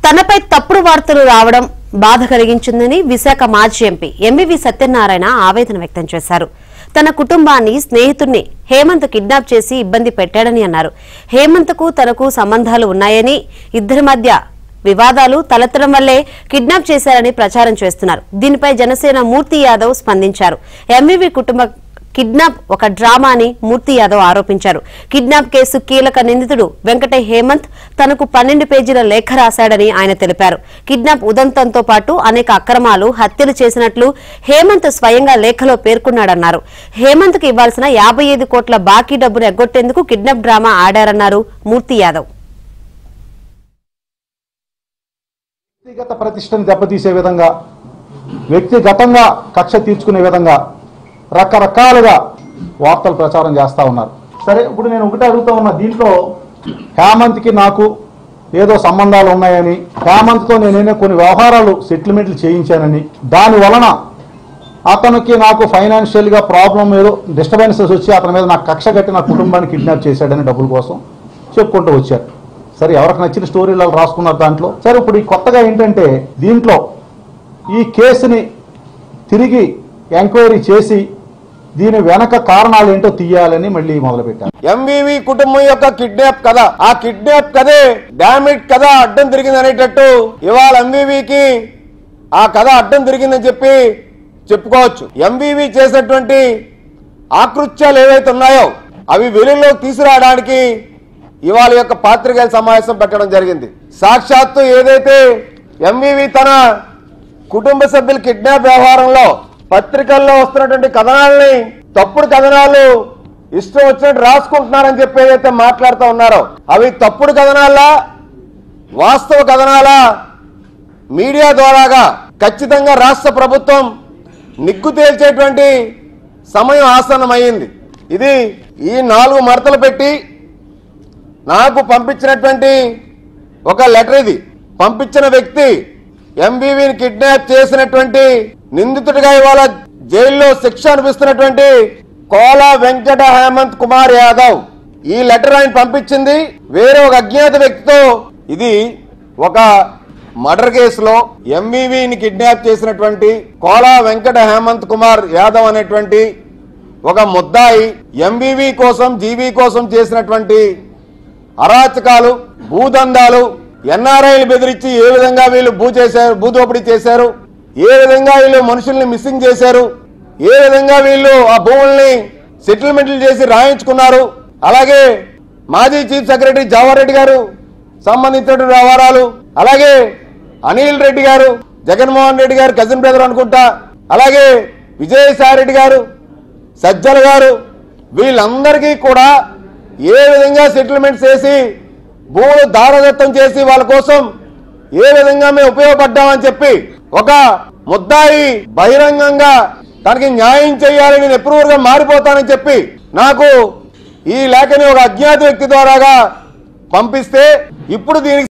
తనపై తప్పుడు వార్తలు రావడం బాధ కలిగించిందని విశాఖ మాజీ ఎంపీ ఎంవివి సత్యనారాయణ ఆవేదన వ్యక్తం చేశారు. తన కుటుంబాన్ని స్నేహితుడిని హేమంత్ కిడ్నాప్ చేసి ఇబ్బంది పెట్టాడని అన్నారు. హేమంత్కు తనకు సంబంధాలు ఉన్నాయని, ఇద్దరి మధ్య వివాదాలు తలెత్తడం వల్లే కిడ్నాప్ చేశారని ప్రచారం చేస్తున్నారు. దీనిపై జనసేన మూర్తి యాదవ్ స్పందించారు. ఎంవివి కుటుంబ కిడ్నాప్ ఒక డ్రామా అని మూర్తి యాదవ్ ఆరోపించారు. కిడ్నాప్ కేసు కీలక నిందితుడు వెంకట హేమంత్ తనకు 12 పేజీల లేఖ రాశాడని ఆయన తెలిపారు. కిడ్నాప్ ఉదంతంతో పాటు అనేక అక్రమాలు, హత్యలు చేసినట్లు హేమంత్ స్వయంగా లేఖలో పేర్కొన్నాడన్నారు. హేమంత్ కు ఇవ్వాల్సిన 55 కోట్ల బాకీ డబ్బును ఎగ్గొట్టేందుకు కిడ్నాప్ డ్రామా ఆడారన్నారు మూర్తి యాదవ్. వ్యక్తిగత ప్రతిష్టను దెబ్బతీసే విధంగా, వ్యక్తిగతంగా కక్ష తీర్చుకునే విధంగా రకరకాలుగా వార్తలు ప్రచారం చేస్తూ ఉన్నారు. సరే, ఇప్పుడు నేను ఒకటే అడుగుతా ఉన్నా, దీంట్లో హేమంత్కి నాకు ఏదో సంబంధాలు ఉన్నాయని, హేమంత్తో నేనే కొన్ని వ్యవహారాలు సెటిల్మెంట్లు చేయించానని, దాని వలన అతనికి నాకు ఫైనాన్షియల్గా ప్రాబ్లం ఏదో డిస్టర్బెన్సెస్ వచ్చి అతని మీద నాకు కక్ష కట్టి నా కుటుంబాన్ని కిడ్నాప్ చేశాడని డబ్బుల కోసం చెప్పుకుంటూ వచ్చారు. సరే, ఎవరికి నచ్చిన స్టోరీలు రాసుకున్నారు దాంట్లో. సరే, ఇప్పుడు ఈ కొత్తగా ఏంటంటే దీంట్లో ఈ కేసుని తిరిగి ఎంక్వైరీ చేసి దీని వెనక కారణాలు ఏంటో తీయాలని మళ్ళీ మొదలుపెట్టారు. ఎంవివి కుటుంబం యొక్క కిడ్నాప్ కథ, ఆ కిడ్నాప్ కథే డామిట్ కథ అడ్డం తిరిగింది అనేటట్టు ఇవాళ ఎంవివికి ఆ కథ అడ్డం తిరిగిందని చెప్పి చెప్పుకోవచ్చు. ఎంవివి చేసినటువంటి ఆకృత్యాలు ఏవైతే ఉన్నాయో అవి వెలుగులోకి తీసుకురావడానికి ఇవాళ యొక్క పాత్రికేయుల సమావేశం పెట్టడం జరిగింది. సాక్షాత్తు ఏదైతే ఎంవివి తన కుటుంబ సభ్యుల కిడ్నాప్ వ్యవహారంలో పత్రికల్లో వస్తున్నటువంటి కథనాలని, తప్పుడు కథనాలు ఇష్టం వచ్చినట్టు రాసుకుంటున్నారని చెప్పి ఏదైతే మాట్లాడుతూ ఉన్నారో అవి తప్పుడు కథనాలా, వాస్తవ కథనాలా, మీడియా ద్వారాగా ఖచ్చితంగా రాష్ట్ర ప్రభుత్వం నిగ్గు తేల్చేటువంటి సమయం ఆసన్నమైంది. ఇది ఈ 4 మడతలు పెట్టి నాకు పంపించినటువంటి ఒక లెటర్. ఇది పంపించిన వ్యక్తి ఎంవివిని కిడ్నాప్ చేసినటువంటి నిందితుడిగా ఇవాళ జైల్లో శిక్ష అనిపిస్తున్నటువంటి కోలా వెంకట హేమంత్ కుమార్ యాదవ్. ఈ లెటర్ ఆయన పంపించింది వేరే ఒక అజ్ఞాత వ్యక్తితో. ఇది ఒక మర్డర్ కేసులో ఎంవివిని కిడ్నాప్ చేసినటువంటి కోలా వెంకట హేమంత్ కుమార్ యాదవ్ అనేటువంటి ఒక ముద్దాయి ఎంవివి కోసం, జీవీ కోసం చేసినటువంటి అరాచకాలు, భూదందాలు, ఎన్ఆర్ఐలు బెదిరించి ఏ విధంగా వీళ్ళు భూదోపిడీ చేశారు, ఏ విధంగా వీళ్ళు మనుషుల్ని మిస్సింగ్ చేశారు, ఏ విధంగా వీళ్ళు ఆ భూముల్ని సెటిల్మెంట్లు చేసి రాయించుకున్నారు. అలాగే మాజీ చీఫ్ సెక్రటరీ జవహర్ రెడ్డి గారు సంబంధించిన వ్యవహారాలు, అలాగే అనిల్ రెడ్డి గారు, జగన్మోహన్ రెడ్డి గారు కజిన్ బ్రదర్ అనుకుంటా, అలాగే విజయసాయి రెడ్డి గారు, సజ్జల గారు, వీళ్ళందరికీ కూడా ఏ విధంగా సెటిల్మెంట్స్ చేసి భూములు దారదత్తం చేసి వాళ్ళ కోసం ఏ విధంగా మేము ఉపయోగపడ్డామని చెప్పి ఒక ముద్దాయి బహిరంగంగా తనకి న్యాయం చేయాలని ఎప్రూవర్గా మారిపోతానని చెప్పి నాకు ఈ లేఖని ఒక అజ్ఞాత వ్యక్తి ద్వారాగా పంపిస్తే ఇప్పుడు దీనికి